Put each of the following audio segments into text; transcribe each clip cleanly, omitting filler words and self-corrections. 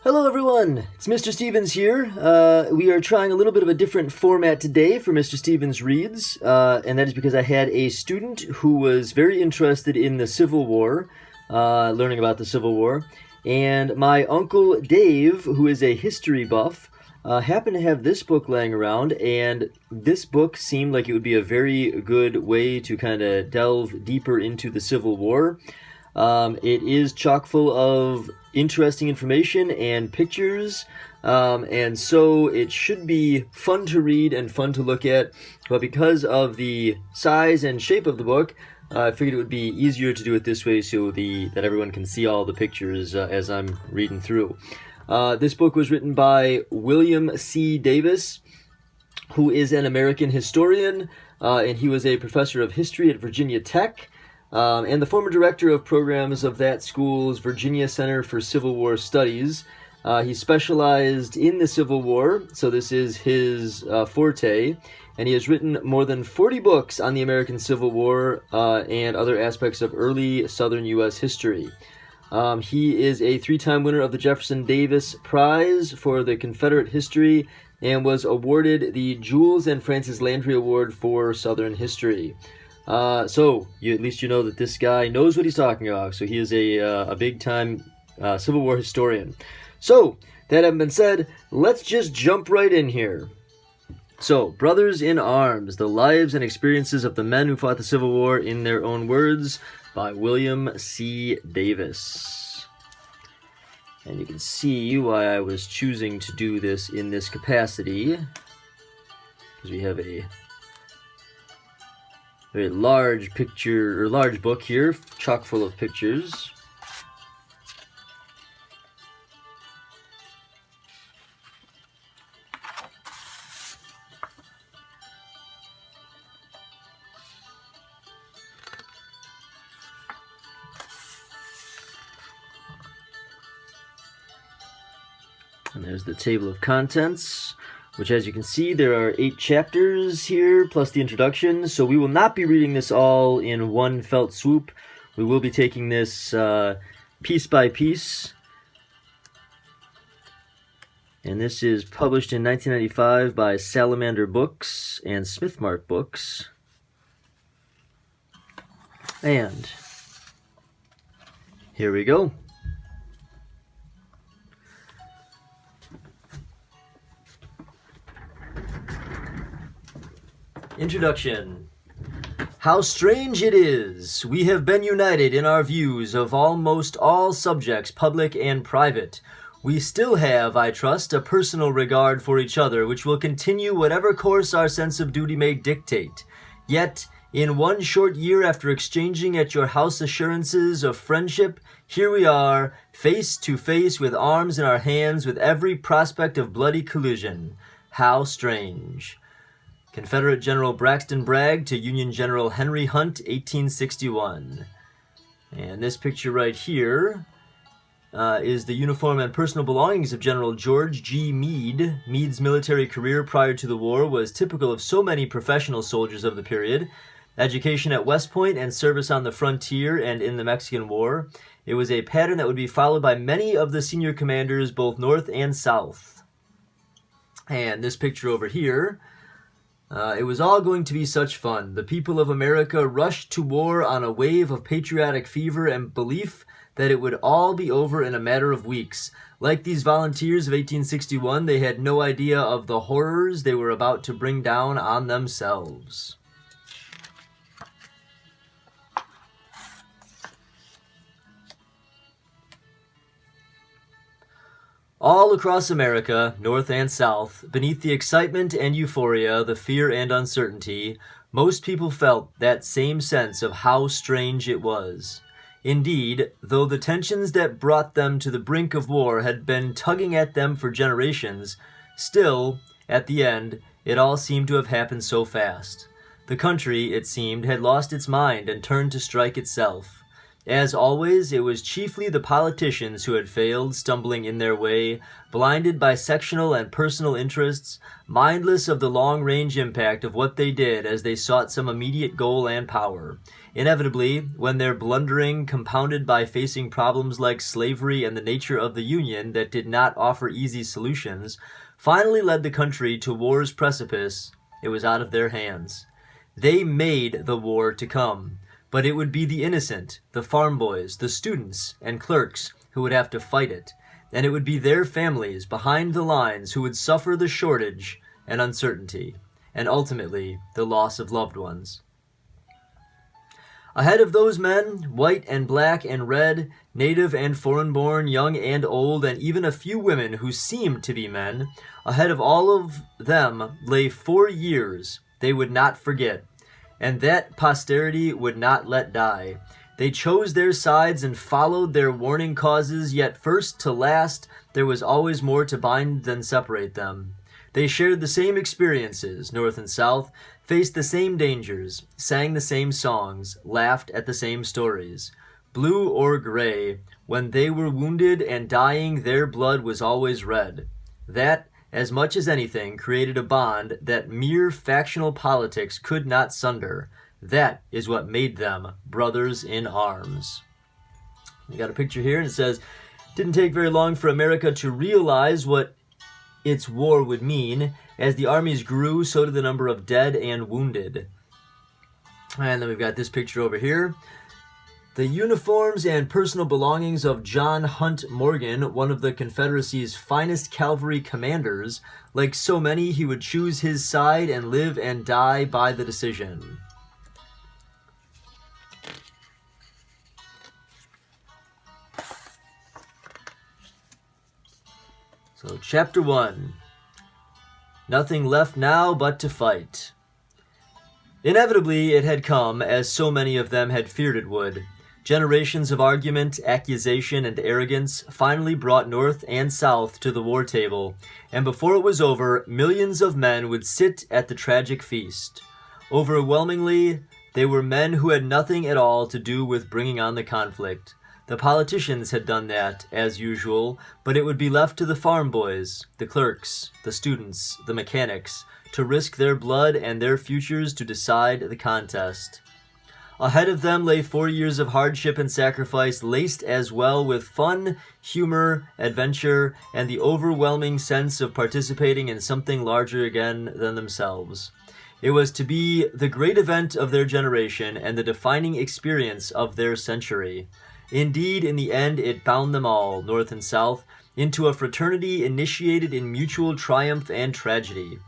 Hello everyone, it's Mr. Stevens here. We are trying a little bit of a different format today for Mr. Stevens Reads, and that is because I had a student who was very interested in the Civil War, learning about the Civil War, and my uncle Dave, who is a history buff, happened to have this book laying around, and this book seemed like it would be a very good way to kind of delve deeper into the Civil War. It is chock full of interesting information and pictures, and so it should be fun to read and fun to look at, but because of the size and shape of the book, I figured it would be easier to do it this way so that everyone can see all the pictures as I'm reading through. This book was written by William C. Davis, who is an American historian, and he was a professor of history at Virginia Tech. And the former director of programs of that school's Virginia Center for Civil War Studies. He specialized in the Civil War, so this is his forte, and he has written more than 40 books on the American Civil War and other aspects of early Southern U.S. history. He is a three-time winner of the Jefferson Davis Prize for the Confederate history and was awarded the Jules and Francis Landry Award for Southern history. So at least you know that this guy knows what he's talking about. So he is a big-time Civil War historian. So, that having been said, let's just jump right in here. So, Brothers in Arms, The Lives and Experiences of the Men Who Fought the Civil War in Their Own Words by William C. Davis. And you can see why I was choosing to do this in this capacity, because we have a very large book here, chock full of pictures. And there's the table of contents, which, as you can see, there are 8 chapters here, plus the introduction, so we will not be reading this all in one felt swoop. We will be taking this piece by piece. And this is published in 1995 by Salamander Books and Smithmark Books. And here we go. Introduction. How strange it is! We have been united in our views of almost all subjects, public and private. We still have, I trust, a personal regard for each other, which will continue whatever course our sense of duty may dictate. Yet, in one short year after exchanging at your house assurances of friendship, here we are, face to face with arms in our hands, with every prospect of bloody collision. How strange! Confederate General Braxton Bragg to Union General Henry Hunt, 1861. And this picture right here is the uniform and personal belongings of General George G. Meade. Meade's military career prior to the war was typical of so many professional soldiers of the period. Education at West Point and service on the frontier and in the Mexican War. It was a pattern that would be followed by many of the senior commanders, both North and South. And this picture over here, it was all going to be such fun. The people of America rushed to war on a wave of patriotic fever and belief that it would all be over in a matter of weeks. Like these volunteers of 1861, they had no idea of the horrors they were about to bring down on themselves. All across America, North and South, beneath the excitement and euphoria, the fear and uncertainty, most people felt that same sense of how strange it was. Indeed, though the tensions that brought them to the brink of war had been tugging at them for generations, still, at the end, it all seemed to have happened so fast. The country, it seemed, had lost its mind and turned to strike itself. As always, it was chiefly the politicians who had failed, stumbling in their way, blinded by sectional and personal interests, mindless of the long-range impact of what they did as they sought some immediate goal and power. Inevitably, when their blundering, compounded by facing problems like slavery and the nature of the Union that did not offer easy solutions, finally led the country to war's precipice, it was out of their hands. They made the war to come. But it would be the innocent, the farm boys, the students, and clerks who would have to fight it, and it would be their families behind the lines who would suffer the shortage and uncertainty, and ultimately the loss of loved ones. Ahead of those men, white and black and red, native and foreign-born, young and old, and even a few women who seemed to be men, ahead of all of them lay 4 years they would not forget, and that posterity would not let die. They chose their sides and followed their warning causes, yet first to last, there was always more to bind than separate them. They shared the same experiences, North and South, faced the same dangers, sang the same songs, laughed at the same stories. Blue or gray, when they were wounded and dying, their blood was always red. That, as much as anything, created a bond that mere factional politics could not sunder. That is what made them brothers in arms. We got a picture here, and it says, "Didn't take very long for America to realize what its war would mean. As the armies grew, so did the number of dead and wounded." And then we've got this picture over here. The uniforms and personal belongings of John Hunt Morgan, one of the Confederacy's finest cavalry commanders. Like so many, he would choose his side and live and die by the decision. So, Chapter 1. Nothing left now but to fight. Inevitably, it had come, as so many of them had feared it would. Generations of argument, accusation, and arrogance finally brought North and South to the war table, and before it was over, millions of men would sit at the tragic feast. Overwhelmingly, they were men who had nothing at all to do with bringing on the conflict. The politicians had done that, as usual, but it would be left to the farm boys, the clerks, the students, the mechanics, to risk their blood and their futures to decide the contest. Ahead of them lay 4 years of hardship and sacrifice, laced as well with fun, humor, adventure, and the overwhelming sense of participating in something larger again than themselves. It was to be the great event of their generation and the defining experience of their century. Indeed, in the end, it bound them all, North and South, into a fraternity initiated in mutual triumph and tragedy.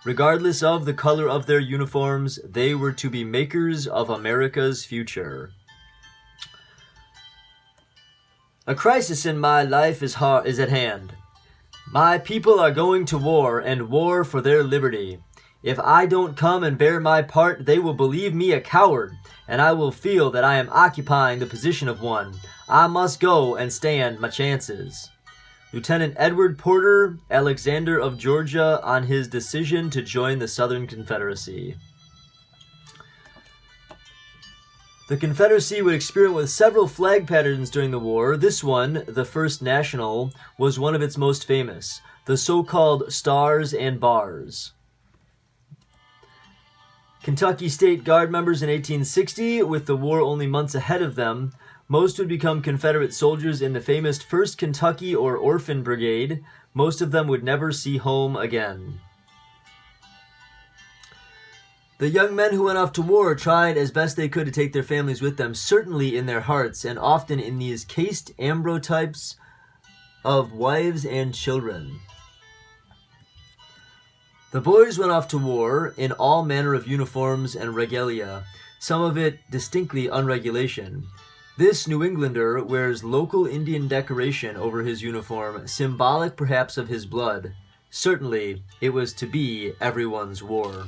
Regardless of the color of their uniforms, they were to be makers of America's future. A crisis in my life is at hand. My people are going to war, and war for their liberty. If I don't come and bear my part, they will believe me a coward, and I will feel that I am occupying the position of one. I must go and stand my chances. Lieutenant Edward Porter Alexander of Georgia on his decision to join the Southern Confederacy. The Confederacy would experiment with several flag patterns during the war. This one, the First National, was one of its most famous, the so-called Stars and Bars. Kentucky State Guard members in 1860, with the war only months ahead of them, most would become Confederate soldiers in the famous 1st Kentucky or Orphan Brigade. Most of them would never see home again. The young men who went off to war tried as best they could to take their families with them, certainly in their hearts, and often in these cased ambrotypes of wives and children. The boys went off to war in all manner of uniforms and regalia, some of it distinctly unregulation. This New Englander wears local Indian decoration over his uniform, symbolic perhaps of his blood. Certainly, it was to be everyone's war.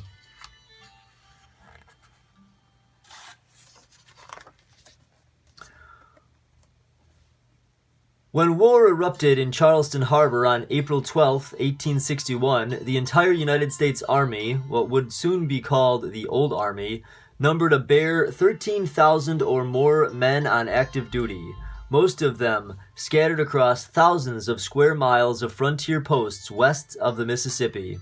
When war erupted in Charleston Harbor on April 12, 1861, the entire United States Army, what would soon be called the Old Army, numbered a bare 13,000 or more men on active duty, most of them scattered across thousands of square miles of frontier posts west of the Mississippi.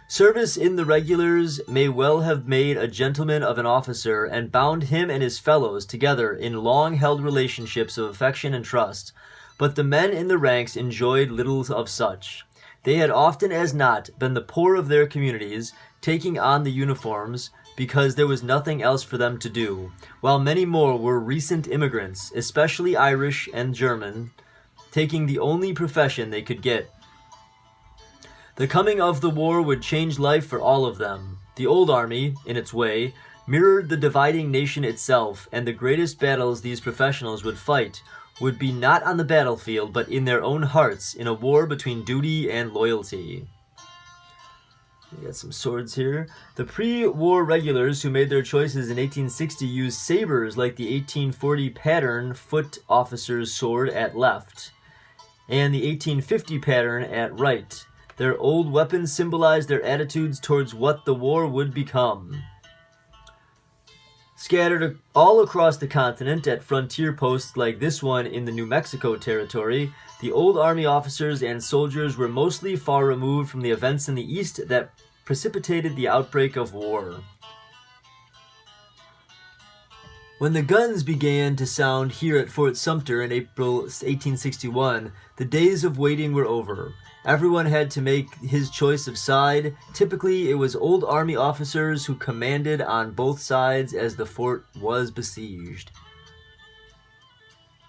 Service in the regulars may well have made a gentleman of an officer and bound him and his fellows together in long-held relationships of affection and trust, but the men in the ranks enjoyed little of such. They had often as not been the poor of their communities, taking on the uniforms because there was nothing else for them to do, while many more were recent immigrants, especially Irish and German, taking the only profession they could get. The coming of the war would change life for all of them. The old army, in its way, mirrored the dividing nation itself, and the greatest battles these professionals would fight would be not on the battlefield, but in their own hearts, in a war between duty and loyalty. We got some swords here. The pre-war regulars who made their choices in 1860 used sabers like the 1840 pattern foot officer's sword at left, and the 1850 pattern at right. Their old weapons symbolized their attitudes towards what the war would become. Scattered all across the continent at frontier posts like this one in the New Mexico territory, the old army officers and soldiers were mostly far removed from the events in the East that precipitated the outbreak of war. When the guns began to sound here at Fort Sumter in April 1861, the days of waiting were over. Everyone had to make his choice of side. Typically, it was old army officers who commanded on both sides as the fort was besieged.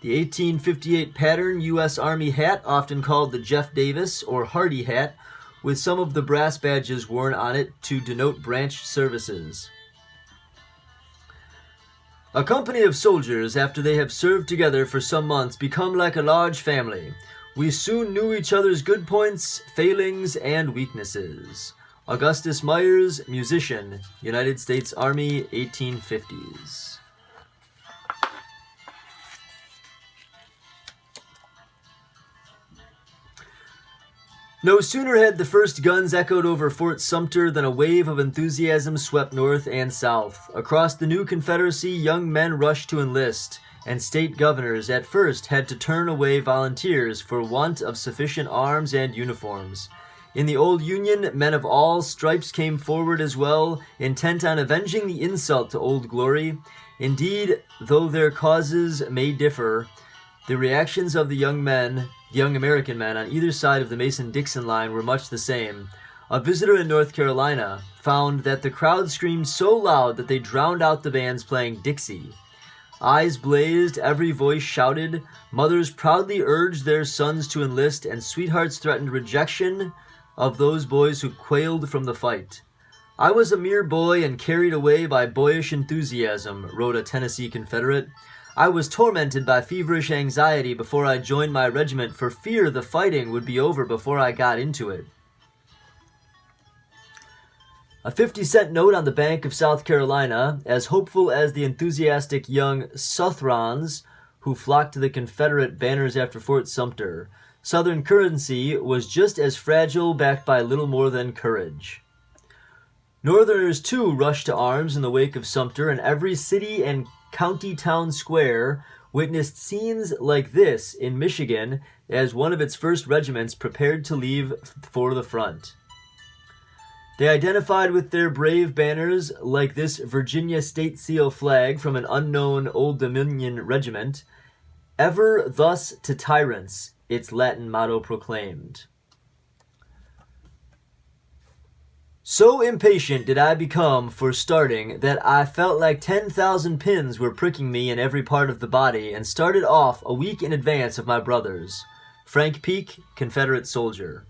The 1858 pattern U.S. Army hat, often called the Jeff Davis or Hardy hat, with some of the brass badges worn on it to denote branch services. A company of soldiers, after they have served together for some months, become like a large family. We soon knew each other's good points, failings, and weaknesses. Augustus Myers, musician, United States Army, 1850s. No sooner had the first guns echoed over Fort Sumter than a wave of enthusiasm swept north and south. Across the new Confederacy, young men rushed to enlist, and state governors at first had to turn away volunteers for want of sufficient arms and uniforms. In the old Union, men of all stripes came forward as well, intent on avenging the insult to Old Glory. Indeed, though their causes may differ, the reactions of the young American men on either side of the Mason-Dixon line were much the same. A visitor in North Carolina found that the crowd screamed so loud that they drowned out the bands playing Dixie. Eyes blazed, every voice shouted, mothers proudly urged their sons to enlist, and sweethearts threatened rejection of those boys who quailed from the fight. I was a mere boy and carried away by boyish enthusiasm, wrote a Tennessee Confederate. I was tormented by feverish anxiety before I joined my regiment for fear the fighting would be over before I got into it. A 50-cent note on the Bank of South Carolina, as hopeful as the enthusiastic young Southrons who flocked to the Confederate banners after Fort Sumter. Southern currency was just as fragile, backed by little more than courage. Northerners, too, rushed to arms in the wake of Sumter, and every city and county town square witnessed scenes like this in Michigan as one of its first regiments prepared to leave for the front. They identified with their brave banners like this Virginia State Seal flag from an unknown Old Dominion regiment. Ever thus to tyrants, its Latin motto proclaimed. So impatient did I become for starting that I felt like 10,000 pins were pricking me in every part of the body, and started off a week in advance of my brothers. Frank Peake, Confederate soldier.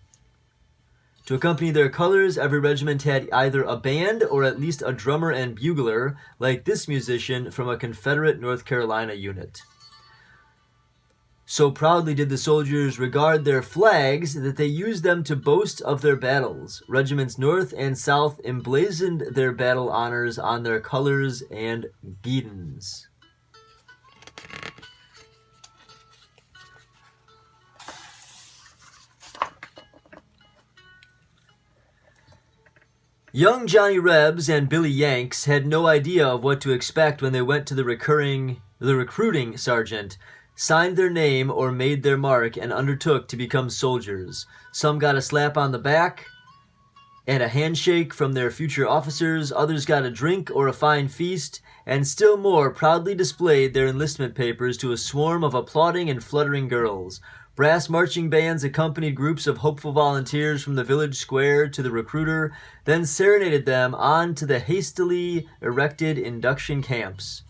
To accompany their colors, every regiment had either a band or at least a drummer and bugler, like this musician from a Confederate North Carolina unit. So proudly did the soldiers regard their flags that they used them to boast of their battles. Regiments north and south emblazoned their battle honors on their colors and guidons. Young Johnny Rebs and Billy Yanks had no idea of what to expect when they went to the recruiting sergeant, signed their name or made their mark, and undertook to become soldiers. Some got a slap on the back and a handshake from their future officers, others got a drink or a fine feast, and still more proudly displayed their enlistment papers to a swarm of applauding and fluttering girls. Brass marching bands accompanied groups of hopeful volunteers from the village square to the recruiter, then serenaded them on to the hastily erected induction camps.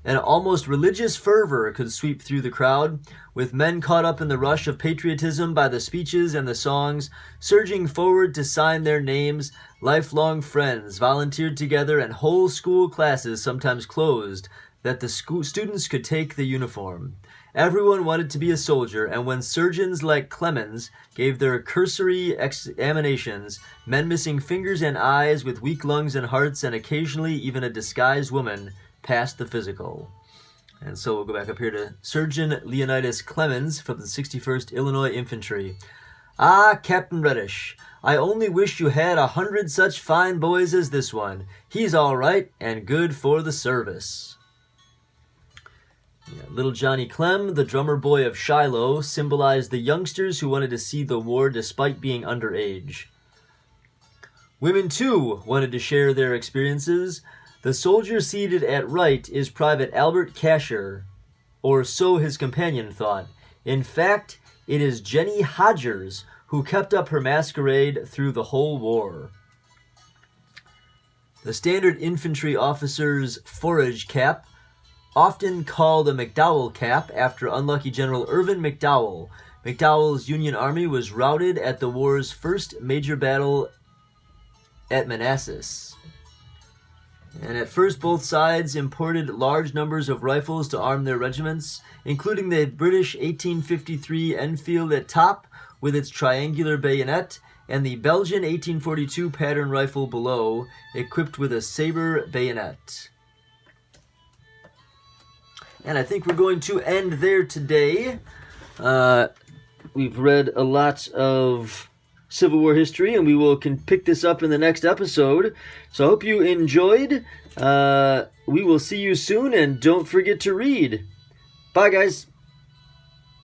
An almost religious fervor could sweep through the crowd, with men caught up in the rush of patriotism by the speeches and the songs, surging forward to sign their names. Lifelong friends volunteered together, and whole school classes sometimes closed that the students could take the uniform. Everyone wanted to be a soldier, and when surgeons like Clemens gave their cursory examinations, men missing fingers and eyes with weak lungs and hearts, and occasionally even a disguised woman, passed the physical. And so we'll go back up here to Surgeon Leonidas Clemens from the 61st Illinois Infantry. Ah, Captain Reddish, I only wish you had 100 such fine boys as this one. He's all right and good for the service. Yeah, little Johnny Clem, the drummer boy of Shiloh, symbolized the youngsters who wanted to see the war despite being underage. Women, too, wanted to share their experiences. The soldier seated at right is Private Albert Casher, or so his companion thought. In fact, it is Jenny Hodgers who kept up her masquerade through the whole war. The standard infantry officer's forage cap, often called a McDowell cap after unlucky General Irvin McDowell. McDowell's Union Army was routed at the war's first major battle at Manassas. And at first, both sides imported large numbers of rifles to arm their regiments, including the British 1853 Enfield at top with its triangular bayonet, and the Belgian 1842 pattern rifle below, equipped with a saber bayonet. And I think we're going to end there today. We've read a lot of Civil War history, and we will pick this up in the next episode. So I hope you enjoyed. We will see you soon, and don't forget to read. Bye, guys.